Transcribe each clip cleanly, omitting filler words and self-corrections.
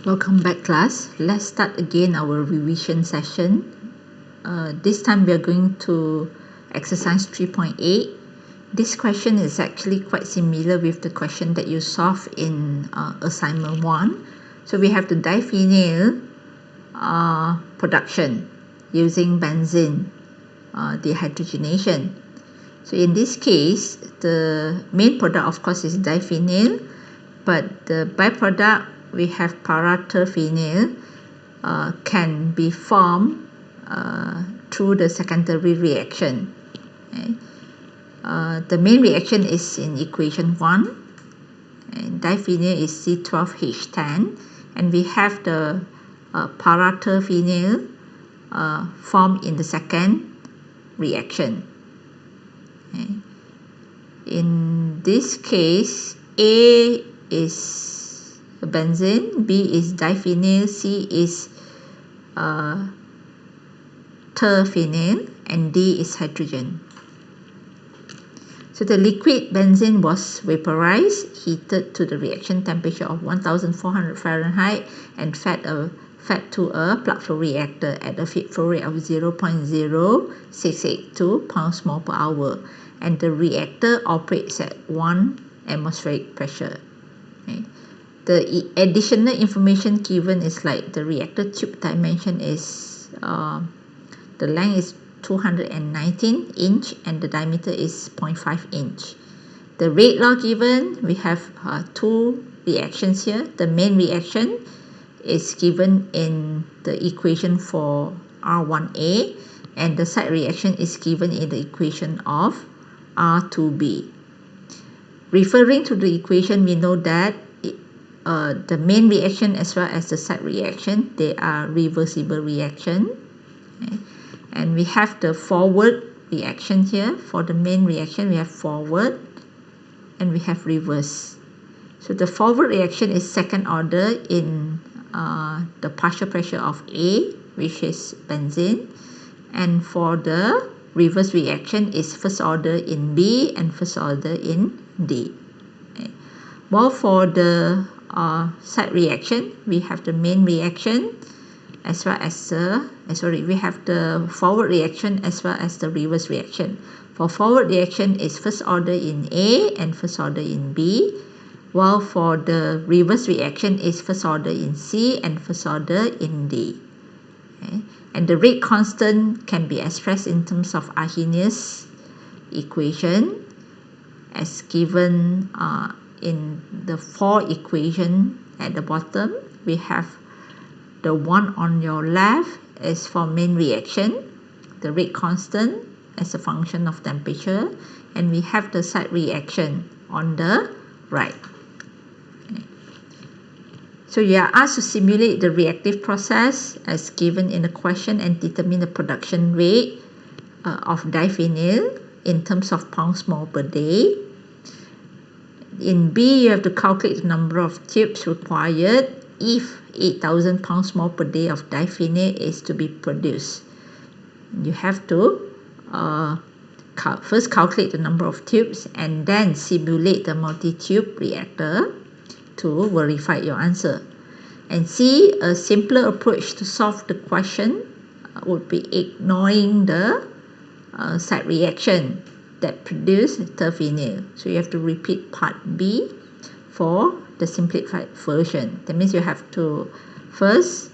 Welcome back, class. Let's start again our revision session. This time we are going to exercise 3.8. This question is actually quite similar with the question that you solved in assignment 1. So we have the diphenyl production using benzene dehydrogenation. So in this case, the main product of course is diphenyl, but the byproduct we have para-terphenyl can be formed through the secondary reaction. Okay. The main reaction is in equation 1. And diphenyl is C12H10, and we have the para-terphenyl formed in the second reaction. Okay. In this case, A is benzene, B is diphenyl, C is terphenyl, and D is hydrogen. So the liquid benzene was vaporized, heated to the reaction temperature of 1400 Fahrenheit and fed to a plug flow reactor at a feed flow rate of 0.0682 pounds mole per hour, and the reactor operates at 1 atmospheric pressure. Okay. The additional information given is like the reactor tube dimension is the length is 219 inch and the diameter is 0.5 inch. The rate law given, we have two reactions here. The main reaction is given in the equation for R1A, and the side reaction is given in the equation of R2B. Referring to the equation, we know that the main reaction as well as the side reaction, they are reversible reaction. Okay. And we have the forward reaction here. For the main reaction, we have forward and we have reverse. So the forward reaction is second order in the partial pressure of A, which is benzene, and for the reverse reaction is first order in B and first order in D. Okay. While for the side reaction, we have the main reaction as well as we have the forward reaction as well as the reverse reaction. For forward reaction is first order in A and first order in B, while for the reverse reaction is first order in C and first order in D. Okay. And the rate constant can be expressed in terms of Arrhenius equation as given in the 4 equation at the bottom. We have the one on your left is for main reaction, the rate constant as a function of temperature, and we have the side reaction on the right. Okay. So you are asked to simulate the reactive process as given in the question and determine the production rate of diphenyl in terms of pounds mole per day. In B, you have to calculate the number of tubes required if 8,000 pounds mole per day of diphenyl is to be produced. You have to first calculate the number of tubes and then simulate the multi-tube reactor to verify your answer. And C, a simpler approach to solve the question would be ignoring the side reaction that produce terphenyl. So you have to repeat part B for the simplified version. That means you have to first,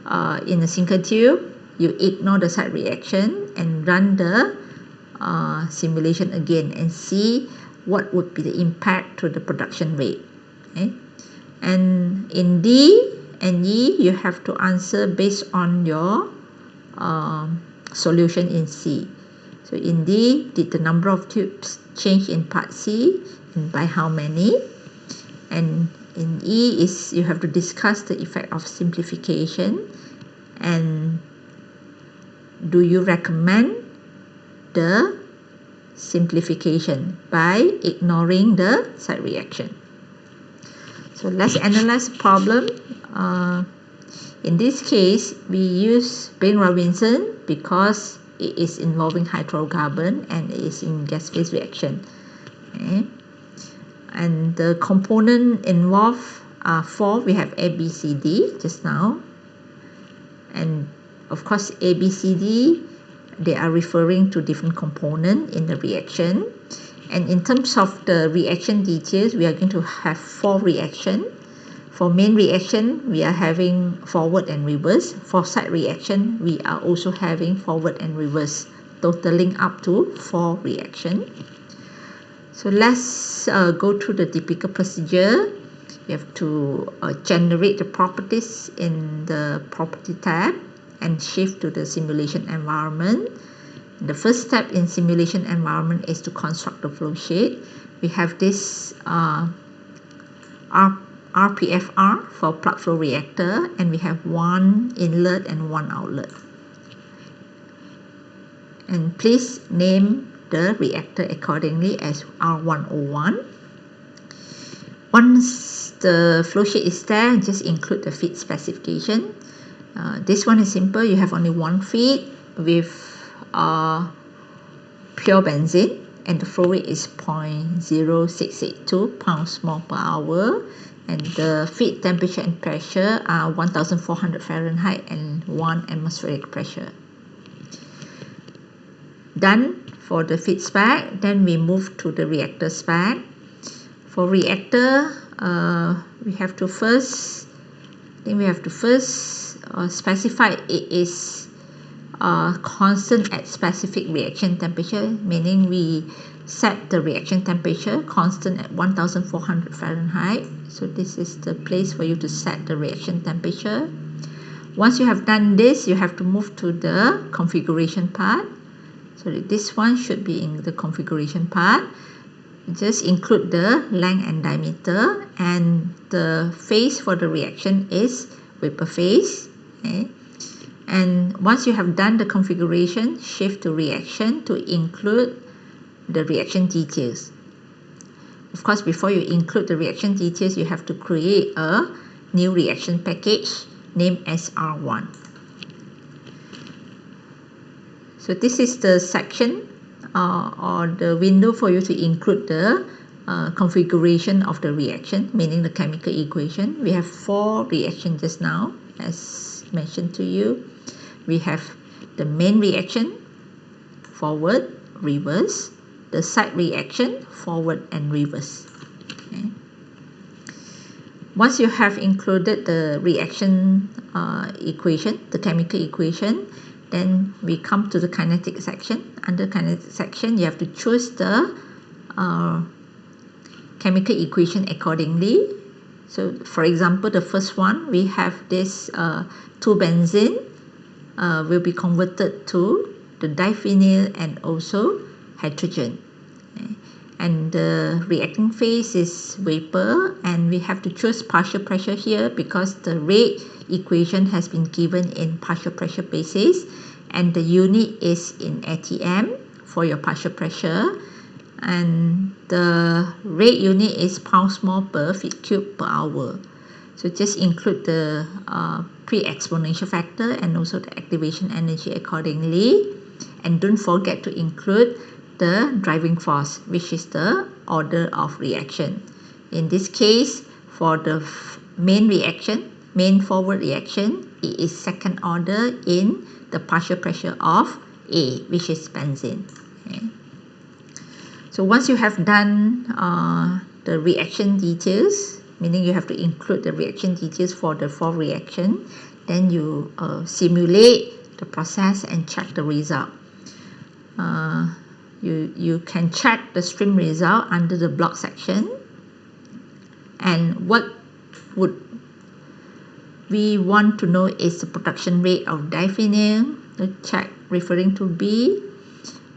in a single tube, you ignore the side reaction and run the simulation again and see what would be the impact to the production rate. Okay? And in D and E, you have to answer based on your solution in C. So in D, did the number of tubes change in part C and by how many? And in E is you have to discuss the effect of simplification, and do you recommend the simplification by ignoring the side reaction? So let's analyze the problem. In this case, we use Bain-Robinson because it is involving hydrocarbon and it is in gas phase reaction. Okay. And the component involved 4 we have A, B, C, D just now, and of course A, B, C, D, they are referring to different components in the reaction. And in terms of the reaction details, we are going to have 4 reactions. For main reaction, we are having forward and reverse. For side reaction, we are also having forward and reverse, totaling up to 4 reactions. So let's go through the typical procedure. You have to generate the properties in the property tab and shift to the simulation environment. The first step in simulation environment is to construct the flow sheet. We have this RPFR for plug flow reactor, and we have 1 inlet and 1 outlet. And please name the reactor accordingly as R101. Once the flow sheet is there, just include the feed specification. This one is simple. You have only 1 feed with pure benzene, and the flow rate is 0.0682 pounds mole per hour, and the feed temperature and pressure are 1400 Fahrenheit and 1 atmospheric pressure. Done for the feed spec. Then we move to the reactor spec. For reactor, we have to first specify it is constant at specific reaction temperature, meaning we set the reaction temperature constant at 1400 Fahrenheit. So this is the place for you to set the reaction temperature. Once you have done this, you have to move to the configuration part. So this one should be in the configuration part. Just include the length and diameter, and the phase for the reaction is vapor phase. Okay. And once you have done the configuration, shift to reaction to include the reaction details. Of course, before you include the reaction details, you have to create a new reaction package named as R1. So this is the section or the window for you to include the configuration of the reaction, meaning the chemical equation. We have 4 reactions just now, as mentioned to you. We have the main reaction, forward, reverse, the side reaction, forward and reverse. Okay. Once you have included the reaction equation, the chemical equation, then we come to the kinetic section. Under kinetic section, you have to choose the chemical equation accordingly. So for example, the first one, we have this 2-benzene will be converted to the diphenyl and also hydrogen. Okay. And the reacting phase is vapor, and we have to choose partial pressure here because the rate equation has been given in partial pressure basis, and the unit is in ATM for your partial pressure, and the rate unit is pounds mole per feet cube per hour. So just include the pre-exponential factor and also the activation energy accordingly, and don't forget to include the driving force, which is the order of reaction. In this case, for the main reaction, main forward reaction, it is second order in the partial pressure of A, which is benzene. Okay. So once you have done the reaction details, meaning you have to include the reaction details for the 4 reaction, then you simulate the process and check the result. You can check the stream result under the block section. And what would we want to know is the production rate of diphenyl. The check referring to B,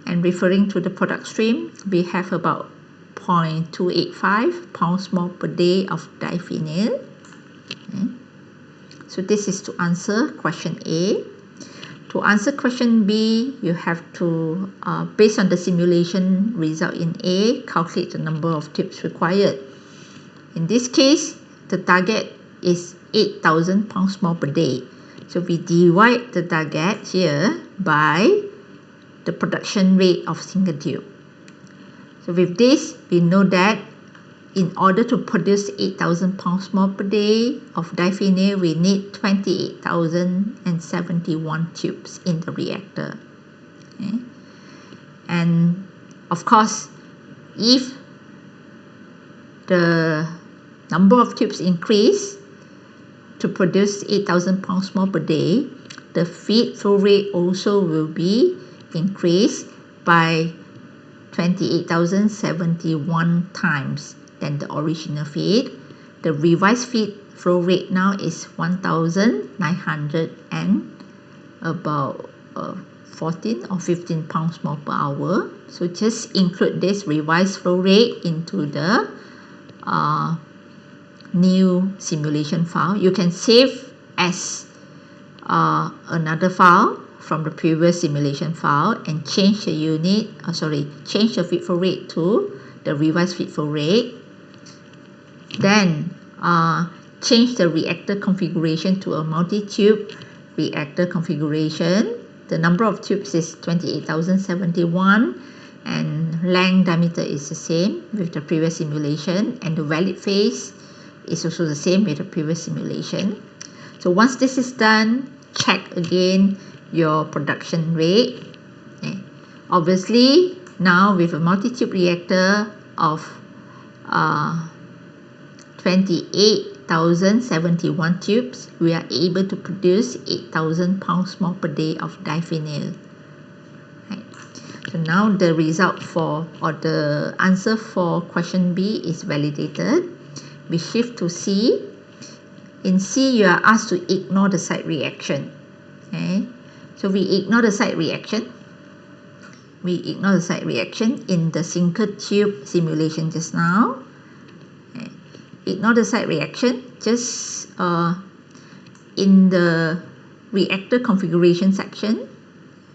and referring to the product stream, we have about 0.285 pounds mole per day of diphenyl. Okay. So this is to answer question A. To answer question B, you have to, based on the simulation result in A, calculate the number of tubes required. In this case, the target is 8,000 pounds mole per day. So we divide the target here by the production rate of single tube. So with this, we know that in order to produce 8,000 pounds more per day of diphenyl, we need 28,071 tubes in the reactor. Okay? And of course, if the number of tubes increase to produce 8,000 pounds more per day, the feed flow rate also will be increased by 28,071 times than the original feed. The revised feed flow rate now is 1,900 and about 14 or 15 pounds more per hour. So just include this revised flow rate into the new simulation file. You can save as another file from the previous simulation file and change the change the feed flow rate to the revised feed flow rate. Then change the reactor configuration to a multi-tube reactor configuration. The number of tubes is 28,071 and length diameter is the same with the previous simulation, and the valid phase is also the same with the previous simulation. So once this is done, check again your production rate. Okay. Obviously, now with a multi-tube reactor of 28,071 tubes, we are able to produce 8,000 pounds more per day of diphenyl. Right. So now the result the answer for question B is validated. We shift to C. In C, you are asked to ignore the side reaction. Okay. So we ignore the side reaction. We ignore the side reaction in the single tube simulation just now. Okay. Ignore the side reaction. Just in the reactor configuration section,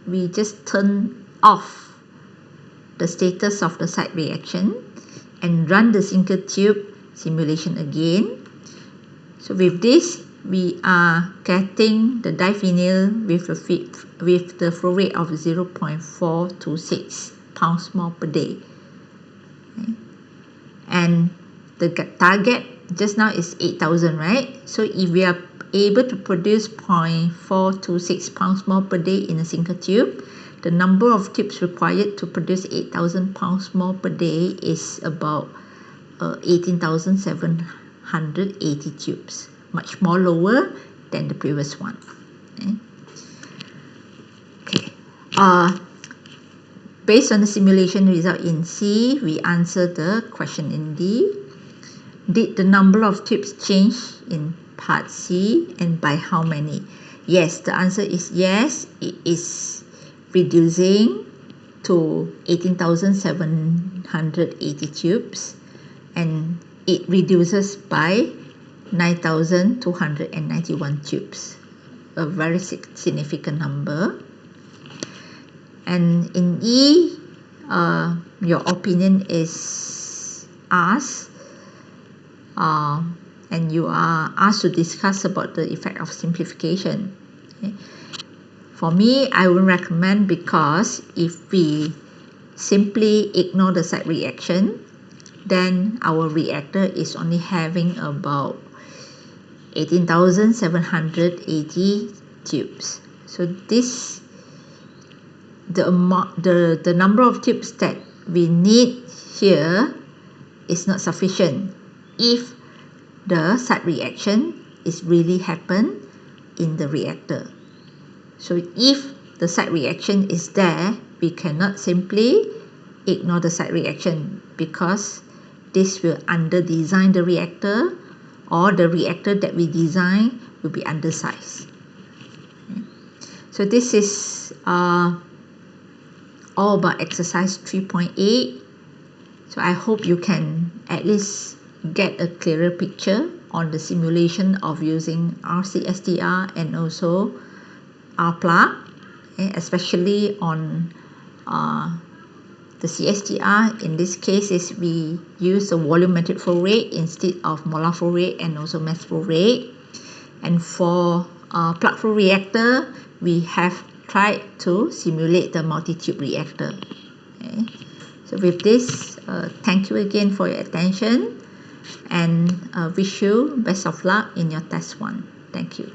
we just turn off the status of the side reaction and run the single tube simulation again. So with this, we are getting the diphenyl with the flow rate of 0.426 pounds more per day. Okay. And the target just now is 8,000, right? So if we are able to produce 0.426 pounds more per day in a single tube, the number of tubes required to produce 8,000 pounds more per day is about 18,780 tubes, much more lower than the previous one. Okay. Based on the simulation result in C, we answer the question in D. Did the number of tubes change in part C, and by how many? Yes, the answer is yes. It is reducing to 18,780 tubes, and it reduces by 9,291 tubes, a very significant number. And in E, your opinion is asked, and you are asked to discuss about the effect of simplification. Okay. For me, I would recommend, because if we simply ignore the side reaction, then our reactor is only having about 18,780 tubes. So this, the number of tubes that we need here is not sufficient if the side reaction is really happen in the reactor. So if the side reaction is there, we cannot simply ignore the side reaction, because this will under-design the reactor, or the reactor that we design will be undersized. So this is all about exercise 3.8. So I hope you can at least get a clearer picture on the simulation of using RCSTR and also RPLA, especially on the CSTR. In this case, is we use the volumetric flow rate instead of molar flow rate and also mass flow rate. And for plug flow reactor, we have tried to simulate the multi-tube reactor. Okay. So with this, thank you again for your attention. and wish you best of luck in your test 1. Thank you.